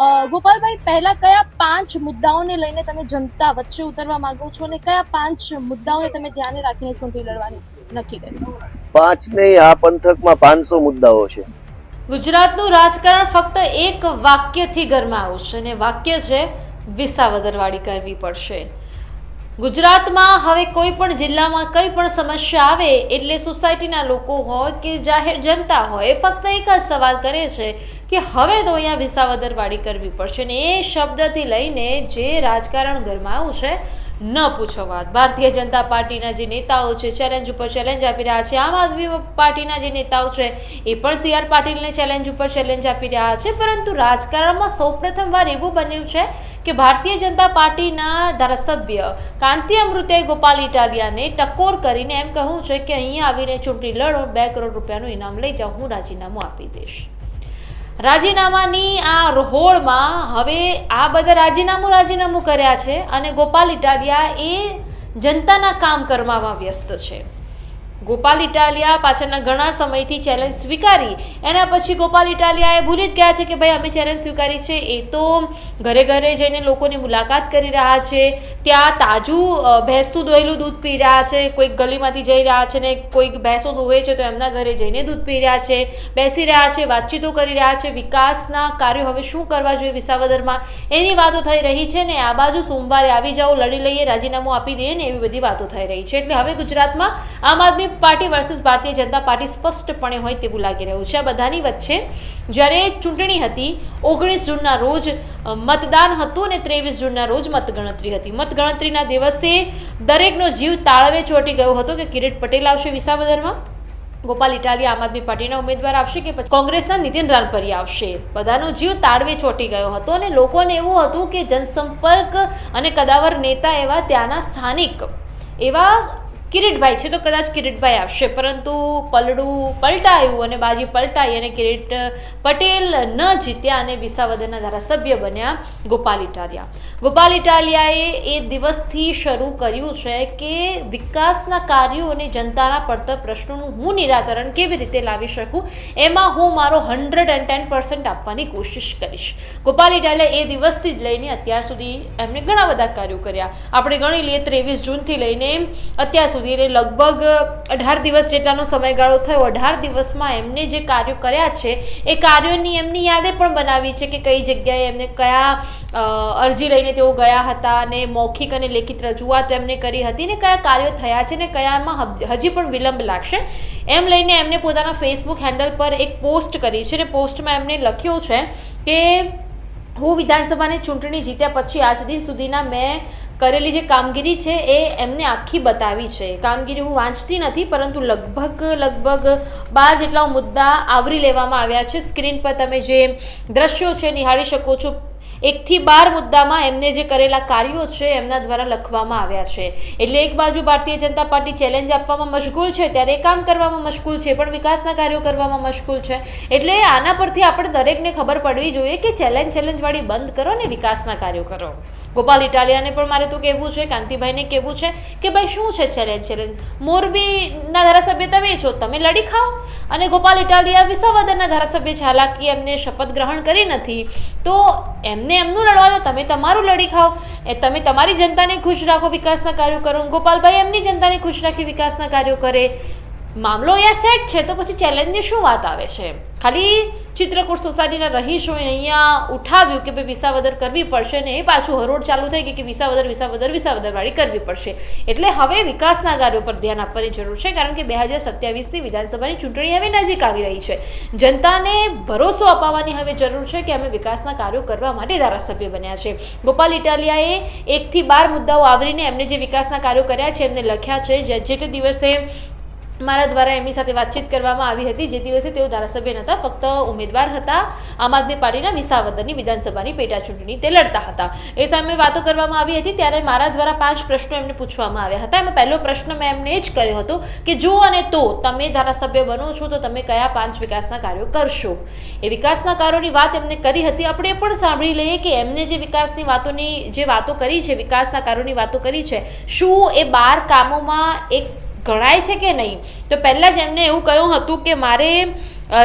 ગોપાલભાઈ, પહેલા કયા 5 મુદ્દાઓને લઈને તમે જનતા વચ્ચે ઉતરવા માંગો છો અને કયા 5 મુદ્દાઓને તમે ધ્યાને રાખીને ચૂંટણી લડવાનું નક્કી કર્યું? 5 નહીં, આ પંથકમાં 500 મુદ્દાઓ છે. ગુજરાતનું રાજકારણ ફક્ત એક વાક્યથી ગરમાવું છે અને વાક્ય છે વિસાવદરવાળી કરવી પડશે. ગુજરાતમાં હવે કોઈ પણ જિલ્લામાં કંઈ પણ સમસ્યા આવે એટલે સોસાયટીના લોકો હોય કે જાહેર જનતા હોય એ ફક્ત એક જ સવાલ કરે છે કે હવે તો અહીંયા વિસાવદરવાળી કરવી પડશે ને એ શબ્દથી લઈને જે રાજકારણ ગરમાવું છે ન પૂછો વાત. ભારતીય જનતા પાર્ટીના જે નેતાઓ છે ચેલેન્જ ઉપર ચેલેન્જ આપી રહ્યા છે. આમ આદમી પાર્ટીના જે નેતાઓ છે એ પણ CR પાટીલને ચેલેન્જ ઉપર ચેલેન્જ આપી રહ્યા છે. પરંતુ રાજકારણમાં સૌપ્રથમવાર એવું બન્યું છે કે ભારતીય જનતા પાર્ટીના ધારાસભ્ય કાંતિ અમૃતે ગોપાલ ઇટાલિયાને ટકોર કરીને એમ કહ્યું છે કે અહીંયા આવીને ચૂંટણી લડો, 2 કરોડ રૂપિયાનું ઇનામ લઈ જાઓ, હું રાજીનામું આપી દઈશ. રાજીનામાની આ રોહોળમાં હવે આ બધા રાજીનામું કર્યા છે અને ગોપાલ ઇટાલિયા એ જનતાના કામ કરવામાં વ્યસ્ત છે. ગોપાલ ઇટાલિયા પાછળના ઘણા સમયથી ચેલેન્જ સ્વીકારી એના પછી ગોપાલ ઇટાલિયાએ ભૂલી જ ગયા છે કે ભાઈ અમે ચેલેન્જ સ્વીકારી છે. એ તો ઘરે ઘરે જઈને લોકોની મુલાકાત કરી રહ્યા છે, ત્યાં તાજું ભેંસનું દોહેલું દૂધ પી રહ્યા છે, કોઈક ગલીમાંથી જઈ રહ્યા છે ને કોઈક ભેંસો દોહે છે તો એમના ઘરે જઈને દૂધ પી રહ્યા છે, બેસી રહ્યા છે, વાતચીતો કરી રહ્યા છે. વિકાસના કાર્યો હવે શું કરવા જોઈએ વિસાવદરમાં એની વાતો થઈ રહી છે ને આ બાજુ સોમવારે આવી જાઓ, લડી લઈએ, રાજીનામું આપી દઈએ ને એવી બધી વાતો થઈ રહી છે. એટલે હવે ગુજરાતમાં આમ આદમી party versus Bharatiya Janata party સ્પષ્ટપણે હોય તેવું લાગી રહ્યું છે. આ બધાની વચ્ચે જ્યારે ચૂંટણી હતી 19 જૂનના રોજ મતદાન હતું અને 23 જૂનના રોજ મતગણતરી હતી. મતગણતરીના દિવસે દરેકનો જીવ તાળવે ચોંટી ગયો હતો કે કિરીટ પટેલ આવશે વિસાવદરમાં, ગોપાલ ઇટાલિયા આમ આદમી પાર્ટીના ઉમેદવાર આવશે કે પછી કોંગ્રેસના નીતિન રાનપરિયા આવશે. બધાનો જીવ તાળવે ચોંટી ગયો હતો અને લોકોને એવું હતું કે જનસંપર્ક અને કદાવર નેતા એવા ત્યાંના સ્થાનિક એવા કિરીટભાઈ છે તો કદાચ કિરીટભાઈ આવશે. પરંતુ પલડું પલટાયું અને બાજી પલટાઈ અને કિરીટ પટેલ ન જીત્યા અને વિસાવદરના ધારાસભ્ય બન્યા ગોપાલ ઇટાલિયા. ગોપાલ ઇટાલિયાએ એ દિવસથી શરૂ કર્યું છે કે વિકાસના કાર્યો અને જનતાના પડતર પ્રશ્નોનું હું નિરાકરણ કેવી રીતે લાવી શકું એમાં હું મારો 110% આપવાની કોશિશ કરીશ. ગોપાલ ઇટાલિયા એ દિવસથી જ લઈને અત્યાર સુધી એમણે ઘણા બધા કાર્યો કર્યા. આપણે ગણી લઈએ 23 જૂનથી લઈને અત્યાર સુધી લગભગ 18 દિવસ જેટલાનો સમયગાળો થયો. 18 દિવસમાં એમને જે કાર્યો કર્યા છે એ કાર્યોની એમની યાદે પણ બનાવી છે કે કઈ જગ્યાએ એમને કયા અરજી લઈને તેઓ ગયા હતા અને મૌખિક અને લેખિત રજૂઆત એમને કરી હતી ને કયા કાર્યો થયા છે ને કયામાં હજી પણ વિલંબ લાગશે એમ લઈને એમને પોતાના ફેસબુક હેન્ડલ પર એક પોસ્ટ કરી છે. અને પોસ્ટમાં એમને લખ્યું છે કે હું વિધાનસભાની ચૂંટણી જીત્યા પછી આજ દિન સુધીના મેં કરેલી જે કામગીરી છે એ એમને આખી બતાવી છે. કામગીરી હું વાંચતી નથી પરંતુ લગભગ 12 જેટલા મુદ્દા આવરી લેવામાં આવ્યા છે. સ્ક્રીન પર તમે જે દ્રશ્યો છે નિહાળી શકો છો. 1 થી 12 મુદ્દામાં એમને જે કરેલા કાર્યો છે એમના દ્વારા લખવામાં આવ્યા છે. એટલે એક બાજુ ભારતીય જનતા પાર્ટી ચેલેન્જ આપવામાં મશગુલ છે ત્યારે કામ કરવામાં મશગુલ છે પણ વિકાસના કાર્યો કરવામાં મશગુલ છે. એટલે આના પરથી આપણે દરેકને ખબર પડવી જોઈએ કે ચેલેન્જવાળી બંધ કરો ને વિકાસના કાર્યો કરો. ગોપાલ ઇટાલિયાને પણ મારે તો કહેવું છે, કાંતિભાઈને કહેવું છે કે ભાઈ શું છે ચેલેન્જ. મોરબીના ધારાસભ્ય તમે છો, તમે લડી ખાઓ. અને ગોપાલ ઇટાલિયા વિસાવદરના ધારાસભ્ય છે, હાલાકી એમને શપથ ગ્રહણ કરી નથી તો એમને એમનું લડવા દો, તમે તમારું લડી ખાઓ. તમે તમારી જનતાને ખુશ રાખો, વિકાસના કાર્યો કરો. ગોપાલભાઈ એમની જનતાને ખુશ રાખી વિકાસના કાર્યો કરે. મામલો અહીંયા સેટ છે તો પછી ચેલેન્જની શું વાત આવે છે? ખાલી ચિત્રકૂટ સોસાયટીના રહીશોએ અહીંયા ઉઠાવ્યું કે ભાઈ વિસાવદર કરવી પડશે ને એ પાછું હરોળ ચાલુ થઈ ગઈ કે વિસાવદરવાળી કરવી પડશે. એટલે હવે વિકાસના કાર્યો પર ધ્યાન આપવાની જરૂર છે કારણ કે 2027ની વિધાનસભાની ચૂંટણી હવે નજીક આવી રહી છે. જનતાને ભરોસો અપાવવાની હવે જરૂર છે કે અમે વિકાસના કાર્યો કરવા માટે ધારાસભ્ય બન્યા છે. ગોપાલ ઇટાલિયાએ 1 થી 12 મુદ્દાઓ આવરીને એમને જે વિકાસના કાર્યો કર્યા છે એમને લખ્યા છે. જે તે દિવસે મારા દ્વારા એમની સાથે વાતચીત કરવામાં આવી હતી જે દિવસે તેઓ ધારાસભ્ય નહોતા, ફક્ત ઉમેદવાર હતા આમ આદમી પાર્ટીના વિસાવદરની વિધાનસભાની પેટા ચૂંટણી તે લડતા હતા. એ સામે વાતો કરવામાં આવી હતી ત્યારે મારા દ્વારા 5 પ્રશ્નો એમને પૂછવામાં આવ્યા હતા. એમાં પહેલો પ્રશ્ન મેં એમને એ જ કર્યો હતો કે જો અને તો તમે ધારાસભ્ય બનો છો તો તમે કયા 5 વિકાસના કાર્યો કરશો. એ વિકાસના કાર્યોની વાત એમને કરી હતી. આપણે પણ સાંભળી લઈએ કે એમને જે વિકાસની વાતો કરી છે, વિકાસના કાર્યોની વાતો કરી છે, શું એ 12 કામોમાં એક ગણાય છે કે નહીં. તો પહેલાં જ એમને એવું કહ્યું હતું કે મારે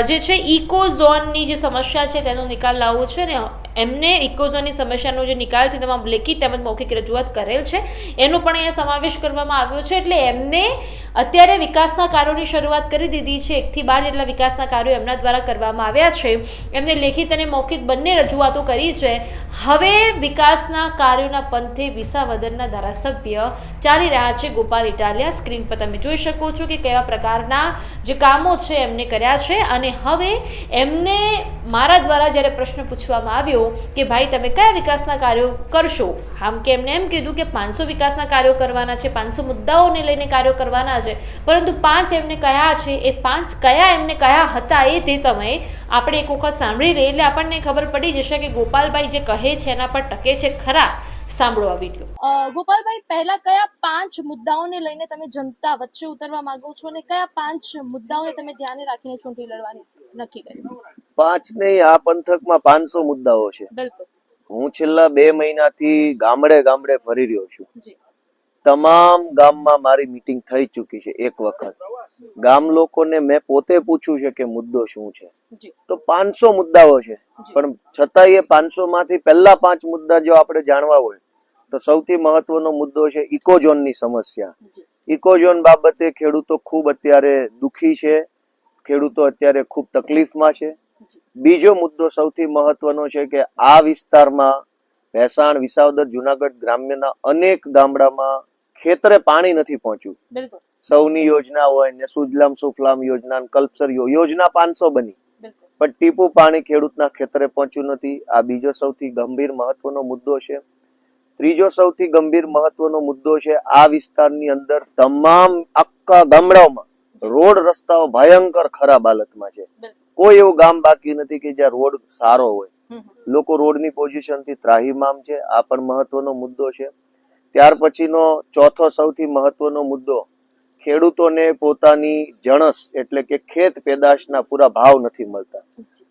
જે છે ઇકો ઝોનની જે સમસ્યા છે તેનો નિકાલ લાવવો છે ને એમને ઇકોઝોનની સમસ્યાનો જે નિકાલ છે તેમાં લેખિત તેમજ મૌખિક રજૂઆત કરેલ છે, એનો પણ અહીંયા સમાવેશ કરવામાં આવ્યો છે. એટલે એમને અત્યારે વિકાસના કાર્યોની શરૂઆત કરી દીધી છે. 1 થી 12 જેટલા વિકાસના કાર્યો એમના દ્વારા કરવામાં આવ્યા છે. એમને લેખિત અને મૌખિક બંને રજૂઆતો કરી છે. હવે વિકાસના કાર્યોના પંથે વિસાવદરના ધારાસભ્ય ચાલી રહ્યા છે. ગોપાલ ઇટાલિયા, સ્ક્રીન પર તમે જોઈ શકો છો કે કેવા પ્રકારના જે કામો છે એમને કર્યા છે. અને હવે એમને મારા દ્વારા જ્યારે પ્રશ્ન પૂછવામાં આવ્યો કે ભાઈ તમે કયા વિકાસના કાર્યો કરશો, આમ કે એમને એમ કીધું કે 500 વિકાસના કાર્યો કરવાના છે, 500 મુદ્દાઓને લઈને કાર્યો કરવાના છે, પરંતુ 5 એમને કયા છે, એ 5 કયા એમને કયા હતા એ તે સમયે આપણે એક વખત સાંભળી લઈએ એટલે આપણને ખબર પડી જશે કે ગોપાલભાઈ જે કહે છે એના પર ટકે છે ખરા. સાંભળો આ વિડીયો. ગોપાલભાઈ, પહેલા કયા 5 મુદ્દાઓને લઈને તમે જનતા વચ્ચે ઉતરવા માંગો છો અને કયા 5 મુદ્દાઓને તમે ધ્યાને રાખીને ચૂંટણી લડવાની નક્કી કર્યું? 5 નહીં, આ પંથકમાં 500 મુદ્દાઓ છે. બિલકુલ. હું છેલ્લા 2 મહિનાથી ગામડે ગામડે ફરી રહ્યો છું. જી. તમામ ગામમાં મારી મીટિંગ થઈ ચૂકી છે. એક વખત ગામ લોકોને મેં પોતે પૂછ્યું છે કે મુદ્દો શું છે. જી. તો 500 મુદ્દાઓ છે, પણ છતાંય એ 500 માંથી પહેલા 5 મુદ્દા જો આપણે જાણવા હોય તો સૌથી મહત્વનો મુદ્દો છે ઇકોઝોનની સમસ્યા. ઇકોઝોન બાબતે ખેડૂતો ખૂબ અત્યારે દુખી છે, ખેડૂતો અત્યારે ખૂબ તકલીફમાં છે. બીજો મુદ્દો સૌથી મહત્વનો છે કે આ વિસ્તારમાં ભેસાણ, વિસાવદર, જુનાગઢ ગ્રામ્યના અનેક ગામડામાં ખેતરે પાણી નથી પહોંચ્યું. બિલકુલ. સૌની યોજના હોય ને સુજલામ સુફલામ યોજના, કલ્પસર યોજના 500 બની, પણ ટીપું પાણી ખેડૂતના ખેતરે પહોંચ્યું નથી. આ બીજો સૌથી ગંભીર મહત્વનો મુદ્દો છે. ત્રીજો સૌથી ગંભીર મહત્વનો મુદ્દો છે આ વિસ્તારની અંદર તમામ આખા ગામડાઓમાં રોડ રસ્તાઓ ભયંકર ખરાબ હાલતમાં છે. કોઈ એવું ગામ બાકી નથી કે જ્યાં રોડ સારો હોય. લોકો રોડની પોઝિશનથી ત્રાહિમામ છે. આ પણ મહત્વનો મુદ્દો છે. ત્યાર પછીનો ચોથો સૌથી મહત્વનો મુદ્દો, ખેડૂતોને પોતાની જણસ એટલે કે ખેત પેદાશના પૂરા ભાવ નથી મળતા.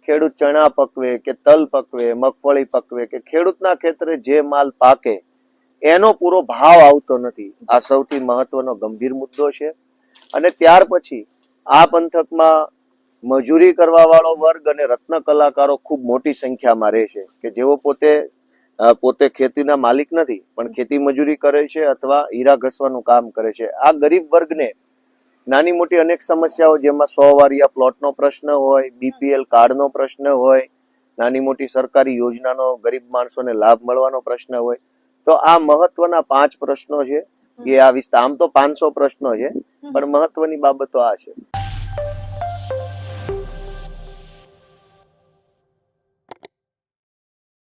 ખેડૂત ચણા પકવે કે તલ પકવે, મગફળી પકવે કે ખેડૂતના ખેતરે જે માલ પાકે એનો પૂરો ભાવ આવતો નથી. આ સૌથી મહત્વનો ગંભીર મુદ્દો છે. અને ત્યાર પછી આ પંથકમાં મજૂરી કરવા વાળો વર્ગ અને રત્ન કલાકારો ખૂબ મોટી સંખ્યામાં રહે છે કે જેઓ પોતે ખેતીના માલિક નથી પણ ખેતી મજૂરી કરે છે અથવા હીરા ઘસવાનું કામ કરે છે. આ ગરીબ વર્ગને નાની મોટી અનેક સમસ્યાઓ, જેમાં 100 વારિયા પ્લોટનો પ્રશ્ન હોય, BPL કાર્ડનો પ્રશ્ન હોય, નાની મોટી સરકારી યોજનાનો ગરીબ માણસોને લાભ મળવાનો પ્રશ્ન હોય. તો આ મહત્વના 5 પ્રશ્નો છે. એ આ વિસ્તાર, આમ તો 500 પ્રશ્નો છે, પણ મહત્વની બાબતો આ છે.